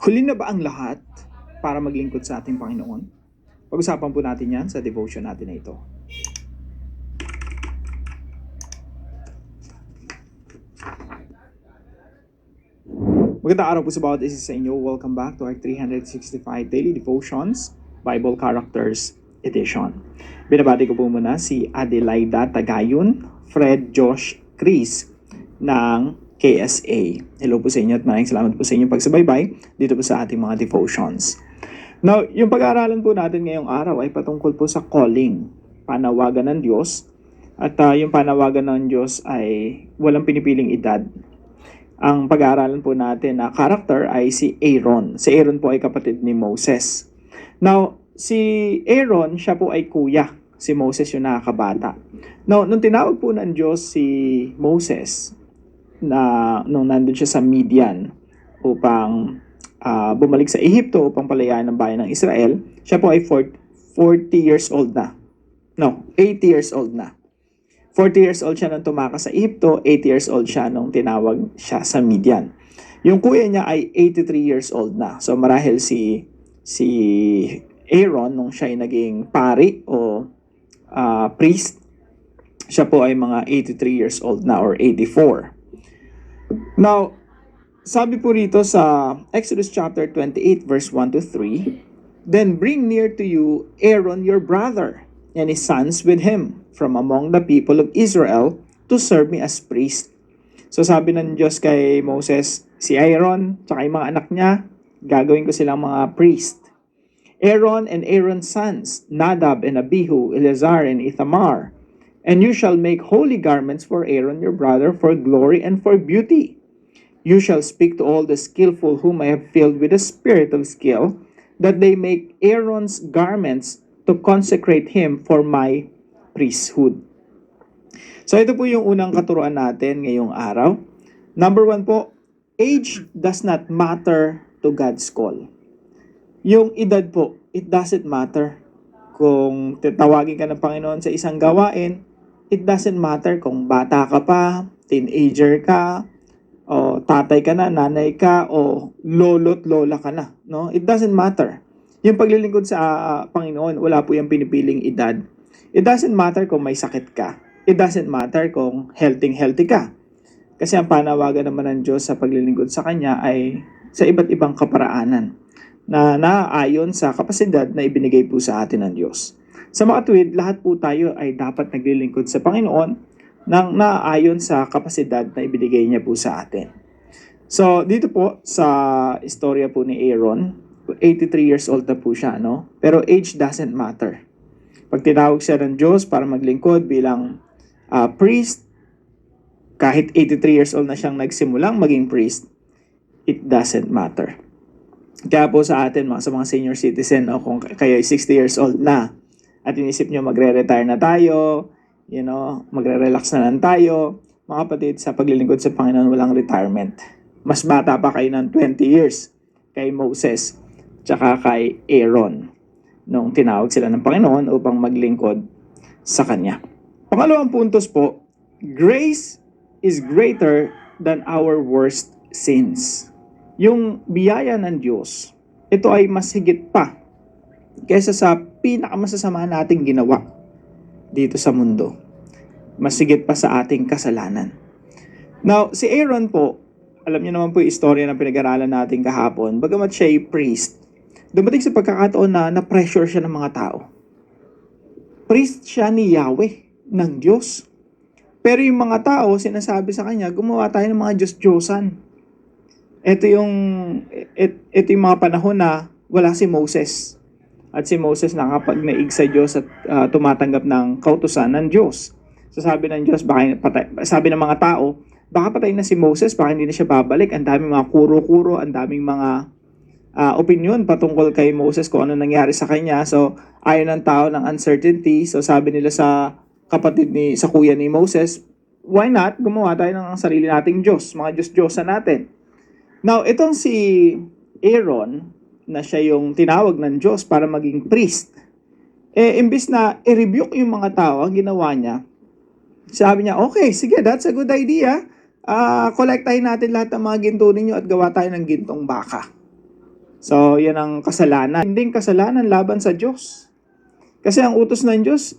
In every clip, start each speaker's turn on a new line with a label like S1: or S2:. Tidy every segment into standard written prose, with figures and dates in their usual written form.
S1: Huli na ba ang lahat para maglingkod sa ating Panginoon? Pag-usapan po natin yan sa devotion natin na ito. Magandang araw po sa bawat isa sa inyo. Welcome back to our 365 Daily Devotions Bible Characters Edition. Binabati ko po muna si Adelaida Tagayon, Fred Josh Chris ng KSA. Hello po sa inyo at maraming salamat po sa inyong pagsubaybay dito po sa ating mga devotions. Now, yung pag-aaralan po natin ngayong araw ay patungkol po sa calling, panawagan ng Diyos. At yung panawagan ng Diyos ay walang pinipiling edad. Ang pag-aaralan po natin na character ay si Aaron. Si Aaron po ay kapatid ni Moses. Now, si Aaron, siya po ay kuya. Si Moses yung nakakabata. Now, nung tinawag po ng Diyos si Moses, nung nandun siya sa Midian upang bumalik sa Ehipto upang palayaan ng bayan ng Israel, siya po ay 40 years old na. No, 80 years old na. 40 years old siya nung tumakas sa Ehipto, 80 years old siya nung tinawag siya sa Midian. Yung kuya niya ay 83 years old na. So marahil si Aaron, nung siya ay naging pari o priest, siya po ay mga 83 years old na or 84. Now, sabi po rito sa Exodus chapter 28 verse 1 to 3, "Then bring near to you Aaron your brother and his sons with him from among the people of Israel to serve me as priest." So sabi ng Diyos kay Moses, si Aaron tsaka yung mga anak niya, gagawin ko silang mga priest. Aaron and Aaron's sons, Nadab and Abihu, Eleazar and Ithamar. "And you shall make holy garments for Aaron your brother for glory and for beauty. You shall speak to all the skillful whom I have filled with the spirit of skill, that they make Aaron's garments to consecrate him for my priesthood." So ito po yung unang katuruan natin ngayong araw. Number 1 po, age does not matter to God's call. Yung edad po, it doesn't matter. Kung tawagin ka ng Panginoon sa isang gawain, it doesn't matter kung bata ka pa, teenager ka, o tatay ka na, nanay ka, o lolo't lola ka na. No? It doesn't matter. Yung paglilingkod sa Panginoon, wala po yung pinipiling edad. It doesn't matter kung may sakit ka. It doesn't matter kung healthy ka. Kasi ang panawagan naman ng Diyos sa paglilingkod sa Kanya ay sa iba't ibang kaparaanan na naaayon sa kapasidad na ibinigay po sa atin ng Diyos. Sa makatuwid, lahat po tayo ay dapat naglilingkod sa Panginoon nang naaayon sa kapasidad na ibinigay niya po sa atin. So, dito po sa istorya po ni Aaron, 83 years old na po siya, no? Pero age doesn't matter. Pag tinawag siya ng Diyos para maglingkod bilang priest, kahit 83 years old na siyang nagsimulang maging priest, it doesn't matter. Kaya po sa atin, sa mga senior citizen, o kung kayo ay 60 years old na, at inisip nyo magre-retire na tayo, magre-relax na lang tayo, mga kapatid, sa paglilingkod sa Panginoon, walang retirement. Mas bata pa kayo ng 20 years kay Moses, tsaka kay Aaron, nung tinawag sila ng Panginoon upang maglingkod sa Kanya. Pangalawang puntos po, grace is greater than our worst sins. Yung biyaya ng Diyos, ito ay mas higit pa kaysa sa pinakamasasama nating ginawa dito sa mundo. Mas higit pa sa ating kasalanan. Now, si Aaron po, alam niyo naman po yung istorya na pinag-aralan natin kahapon, bagamat siya ay priest, dumating sa pagkakataon na na-pressure siya ng mga tao. Priest siya ni Yahweh, ng Diyos. Pero yung mga tao, sinasabi sa kanya, gumawa tayo ng mga Diyos-Diyosan. Ito yung mga panahon na wala si Moses. At si Moses nakapag-naig sa Diyos at tumatanggap ng kautusan ng Diyos. So sabi ng Diyos, sabi ng mga tao, baka patay na si Moses, baka hindi na siya babalik. Ang daming mga kuro-kuro, ang daming mga opinion patungkol kay Moses kung ano nangyari sa kanya. So ayaw ng tao ng uncertainty. So sabi nila sa sa kuya ni Moses, why not gumawa tayo ng sarili nating Diyos, mga Diyos-Diyosan natin. Now, itong si Aaron, na siya yung tinawag ng Diyos para maging priest, imbis na i-rebuke yung mga tao, ang ginawa niya, sabi niya, okay, sige, that's a good idea. Kolektahin natin lahat ng mga ginto ninyo at gawa tayo ng gintong baka. So, yan ang kasalanan. Hindi kasalanan laban sa Diyos. Kasi ang utos ng Diyos,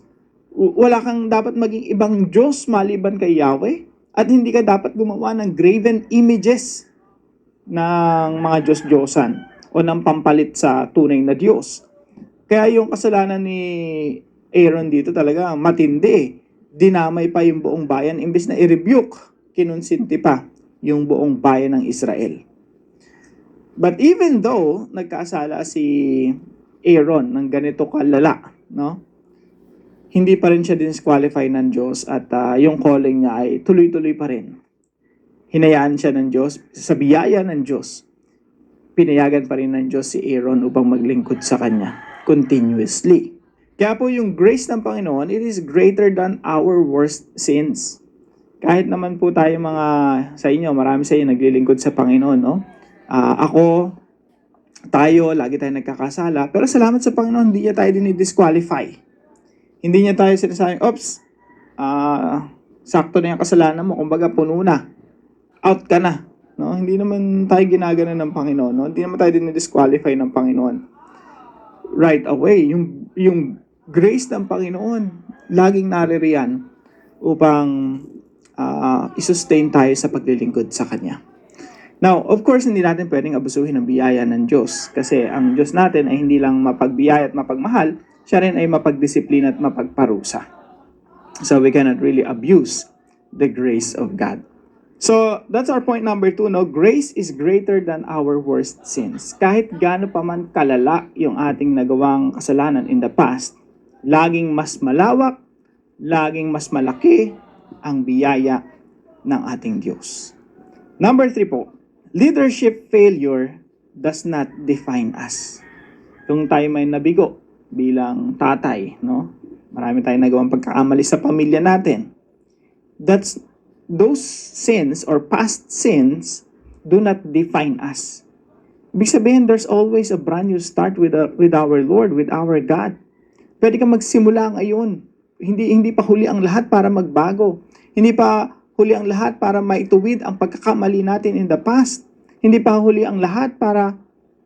S1: wala kang dapat maging ibang Diyos maliban kay Yahweh. At hindi ka dapat gumawa ng graven images ng mga Diyos-Diyosan o ng pampalit sa tunay na Diyos. Kaya yung kasalanan ni Aaron dito talaga matindi. Dinamay pa yung buong bayan. Imbes na i-rebuke, kinonsinti pa yung buong bayan ng Israel. But even though nagkasala si Aaron ng ganito kalala, no? Hindi pa rin siya disqualify ng Diyos at yung calling niya ay tuloy-tuloy pa rin. Hinayaan siya ng Diyos, sa biyaya ng Diyos, pinayagan pa rin ng Diyos si Aaron upang maglingkod sa kanya continuously. Kaya po yung grace ng Panginoon, it is greater than our worst sins. Kahit naman po tayo mga, sa inyo, marami sa inyo naglilingkod sa Panginoon, no? Ako, tayo, lagi tayo nagkakasala, pero salamat sa Panginoon, hindi niya tayo dinidisqualify. Hindi niya tayo sinasabing, oops, sakto na yung kasalanan mo, kumbaga puno na, out ka na. No? Hindi naman tayo ginagana ng Panginoon. No? Hindi naman tayo dinidisqualify ng Panginoon. Right away, yung grace ng Panginoon, laging naririyan upang isustain tayo sa paglilingkod sa Kanya. Now, of course, hindi natin pwedeng abusuhin ang biyaya ng Diyos kasi ang Diyos natin ay hindi lang mapagbiyaya at mapagmahal, siya rin ay mapagdisiplina at mapagparusa. So, we cannot really abuse the grace of God. So, that's our point number 2, no? Grace is greater than our worst sins. Kahit gaano pa man kalala yung ating nagawang kasalanan in the past, laging mas malawak, laging mas malaki ang biyaya ng ating Diyos. Number 3 po, leadership failure does not define us. Kung tayo may nabigo bilang tatay, no? Marami tayong nagawang pagkakamali sa pamilya natin. Those sins or past sins do not define us. Ibig sabihin, there's always a brand new start with our Lord, with our God. Pwede kang magsimula ngayon. Hindi pa huli ang lahat para magbago. Hindi pa huli ang lahat para maituwid ang pagkakamali natin in the past. Hindi pa huli ang lahat para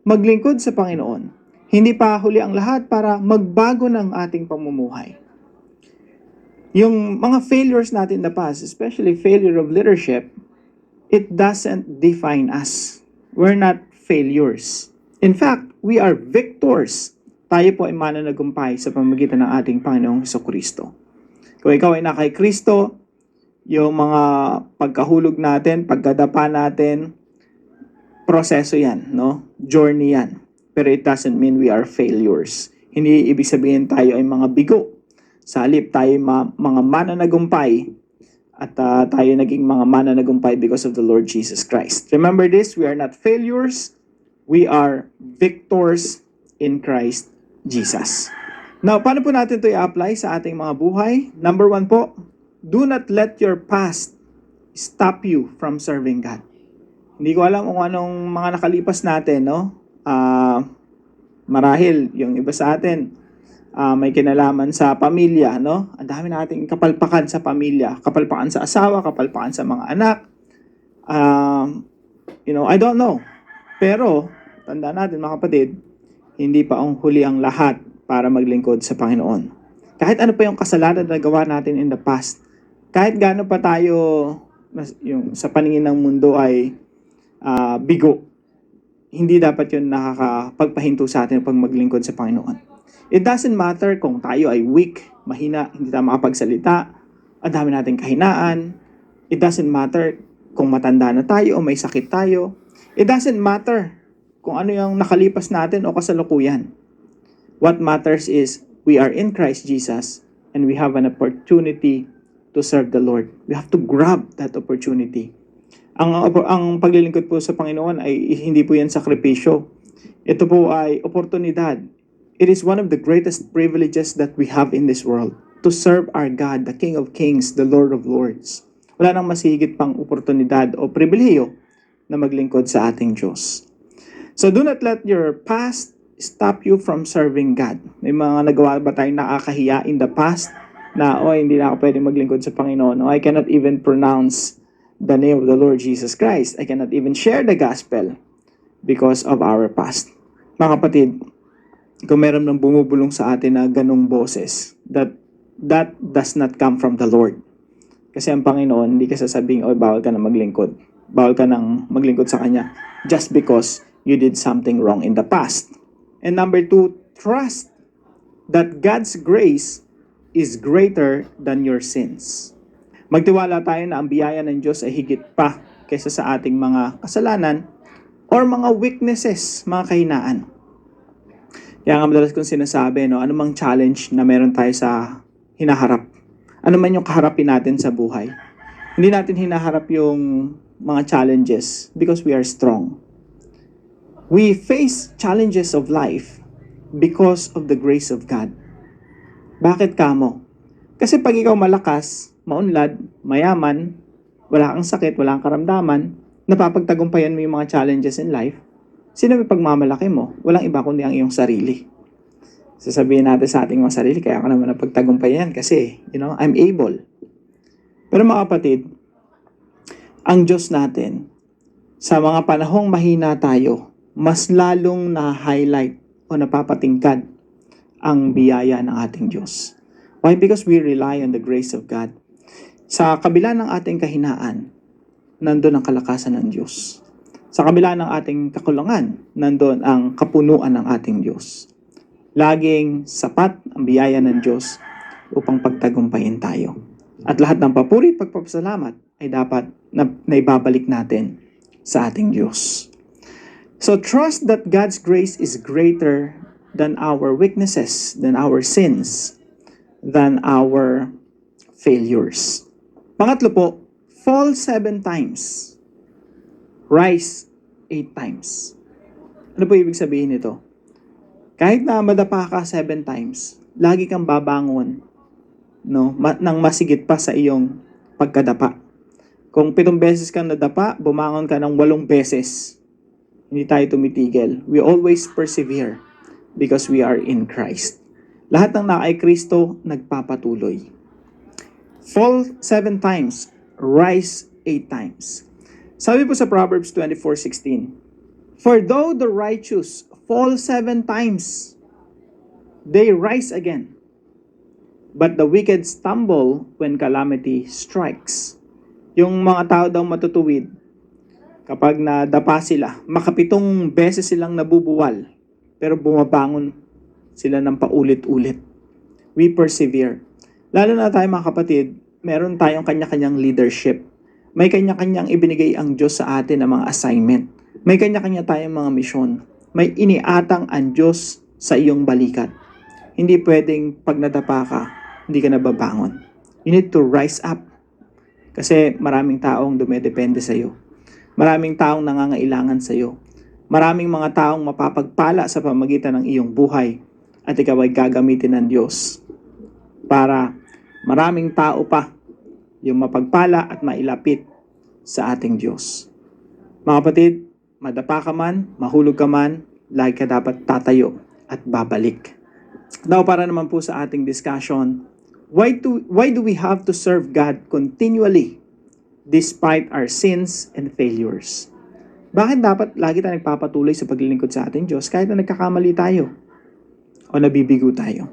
S1: maglingkod sa Panginoon. Hindi pa huli ang lahat para magbago ng ating pamumuhay. Yung mga failures natin in the past, especially failure of leadership, it doesn't define us. We're not failures. In fact, we are victors. Tayo po ay mananagumpay sa pamamagitan ng ating Panginoong Hesukristo. Kung ikaw ay na kay Kristo, yung mga pagkahulog natin, pagkadapa natin, proseso yan, no? Journey yan. Pero it doesn't mean we are failures. Hindi ibig sabihin tayo ay mga bigo. Sa halip tayo mga mananagumpay at tayo naging mga mananagumpay because of the Lord Jesus Christ. Remember this, we are not failures. We are victors in Christ Jesus. Now, paano po natin ito i-apply sa ating mga buhay? Number 1 po, do not let your past stop you from serving God. Hindi ko alam kung anong mga nakalipas natin, no? Marahil yung iba sa atin may kinalaman sa pamilya, no? Ang dami nating kapalpakan sa pamilya, kapalpakan sa asawa, kapalpakan sa mga anak. I don't know. Pero tandaan natin mga kapatid, hindi pa ang huli ang lahat para maglingkod sa Panginoon. Kahit ano pa yung kasalanan na gawa natin in the past, kahit gaano pa tayo yung sa paningin ng mundo ay bigo, hindi dapat yun nakakapagpahinto sa atin pag maglingkod sa Panginoon. It doesn't matter kung tayo ay weak, mahina, hindi tayo makapagsalita, ang dami nating kahinaan. It doesn't matter kung matanda na tayo o may sakit tayo. It doesn't matter kung ano yung nakalipas natin o kasalukuyan. What matters is we are in Christ Jesus and we have an opportunity to serve the Lord. We have to grab that opportunity. Ang paglilingkod po sa Panginoon ay hindi po yan sakripisyo. Ito po ay oportunidad. It is one of the greatest privileges that we have in this world to serve our God, the King of Kings, the Lord of Lords. Wala nang mas higit pang oportunidad o pribilehiyo na maglingkod sa ating Diyos. So do not let your past stop you from serving God. May mga nagawa ba tayong nakakahiya in the past na, hindi na ako pwede maglingkod sa Panginoon. I cannot even pronounce the name of the Lord Jesus Christ. I cannot even share the gospel because of our past. Mga kapatid, kung meron nang bumubulong sa atin na ganong boses, that does not come from the Lord. Kasi ang Panginoon, hindi ka sasabing, oh, bawal ka na maglingkod. Bawal ka nang maglingkod sa Kanya just because you did something wrong in the past. And number 2, trust that God's grace is greater than your sins. Magtiwala tayo na ang biyaya ng Diyos ay higit pa kaysa sa ating mga kasalanan or mga weaknesses, mga kahinaan. Kaya nga madalas kong sinasabi, no, anumang challenge na meron tayo sa hinaharap, ano man yung kaharapin natin sa buhay, hindi natin hinaharap yung mga challenges because we are strong. We face challenges of life because of the grace of God. Bakit kamo? Kasi pag ikaw malakas, maunlad, mayaman, wala kang sakit, wala kang karamdaman, napapagtagumpayan mo yung mga challenges in life, sino may pagmamalaki mo? Walang iba kundi ang iyong sarili. Sasabihin natin sa ating mga sarili, kaya ako naman napagtagumpayan kasi, I'm able. Pero mga kapatid, ang Diyos natin, sa mga panahong mahina tayo, mas lalong na-highlight o napapatingkad ang biyaya ng ating Diyos. Why? Because we rely on the grace of God. Sa kabila ng ating kahinaan, nandun ang kalakasan ng Diyos. Sa kabila ng ating kakulangan, nandun ang kapunuan ng ating Diyos. Laging sapat ang biyaya ng Diyos upang pagtagumpayin tayo. At lahat ng papuri at pagpapasalamat ay dapat na ibabalik natin sa ating Diyos. So trust that God's grace is greater than our weaknesses, than our sins, than our failures. Pangatlo po, fall 7 times, rise 8 times. Ano po ibig sabihin nito? Kahit na madapa ka 7 times, lagi kang babangon, nang masigit pa sa iyong pagkadapa. Kung 7 beses kang nadapa, bumangon ka ng 8 beses. Hindi tayo tumitigil. We always persevere because we are in Christ. Lahat ng nakay Kristo, nagpapatuloy. Fall 7 times, rise 8 times. Sabi po sa Proverbs 24:16, for though the righteous fall 7 times, they rise again. But the wicked stumble when calamity strikes. Yung mga tao daw matutuwid, kapag nadapa sila, makapitong beses silang nabubuwal, pero bumabangon sila ng paulit-ulit. We persevere. Lalo na tayo mga kapatid, meron tayong kanya-kanyang leadership. May kanya-kanyang ibinigay ang Diyos sa atin ng mga assignment. May kanya-kanya tayong mga misyon. May iniatang ang Diyos sa iyong balikat. Hindi pwedeng pag nadapa ka, hindi ka nababangon. You need to rise up. Kasi maraming taong dumedepende sa iyo. Maraming taong nangangailangan sa iyo. Maraming mga taong mapapagpala sa pamagitan ng iyong buhay at ikaw ay gagamitin ng Diyos para maraming tao pa yung mapagpala at mailapit sa ating Diyos. Mga kapatid, madapa ka man, mahulog ka man, lagi ka dapat tatayo at babalik. Now, para naman po sa ating discussion, why do we have to serve God continually despite our sins and failures? Bakit dapat lagi tayo nagpapatuloy sa paglilingkod sa ating Diyos kahit na nagkakamali tayo o nabibigo tayo?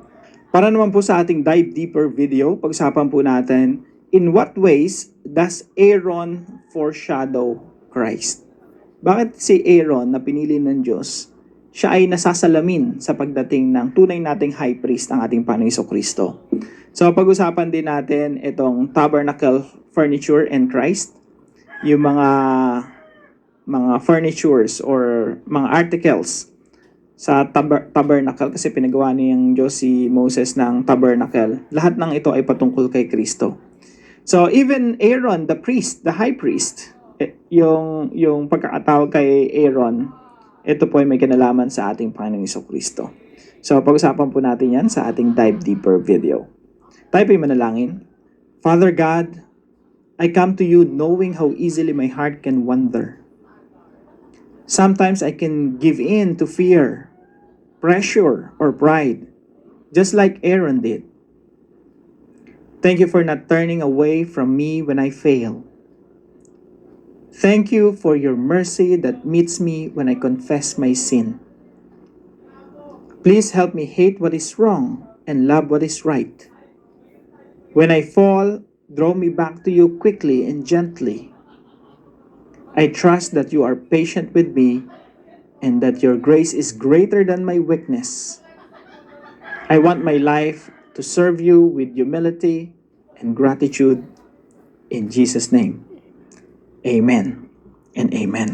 S1: Para naman po sa ating dive deeper video, pag-usapan po natin, in what ways does Aaron foreshadow Christ? Bakit si Aaron na pinili ng Diyos, siya ay nasasalamin sa pagdating ng tunay nating high priest, ang ating Panginoong Jesucristo? So pag-usapan din natin itong tabernacle furniture and Christ, yung mga furnitures or mga articles sa tabernacle, kasi pinagawa niyang Diyos si Moses ng tabernacle. Lahat ng ito ay patungkol kay Kristo. So even Aaron, the priest, the high priest, yung pagkakatawag kay Aaron, ito po ay may kinalaman sa ating Panginoong Jesucristo. So pag-usapan po natin yan sa ating dive deeper video. Tayo po'y manalangin. Father God, I come to you knowing how easily my heart can wander. Sometimes I can give in to fear, pressure, or pride, just like Aaron did. Thank you for not turning away from me when I fail. Thank you for your mercy that meets me when I confess my sin. Please help me hate what is wrong and love what is right. When I fall, draw me back to you quickly and gently. I trust that you are patient with me and that your grace is greater than my weakness. I want my life to serve you with humility and gratitude in Jesus' name. Amen and amen.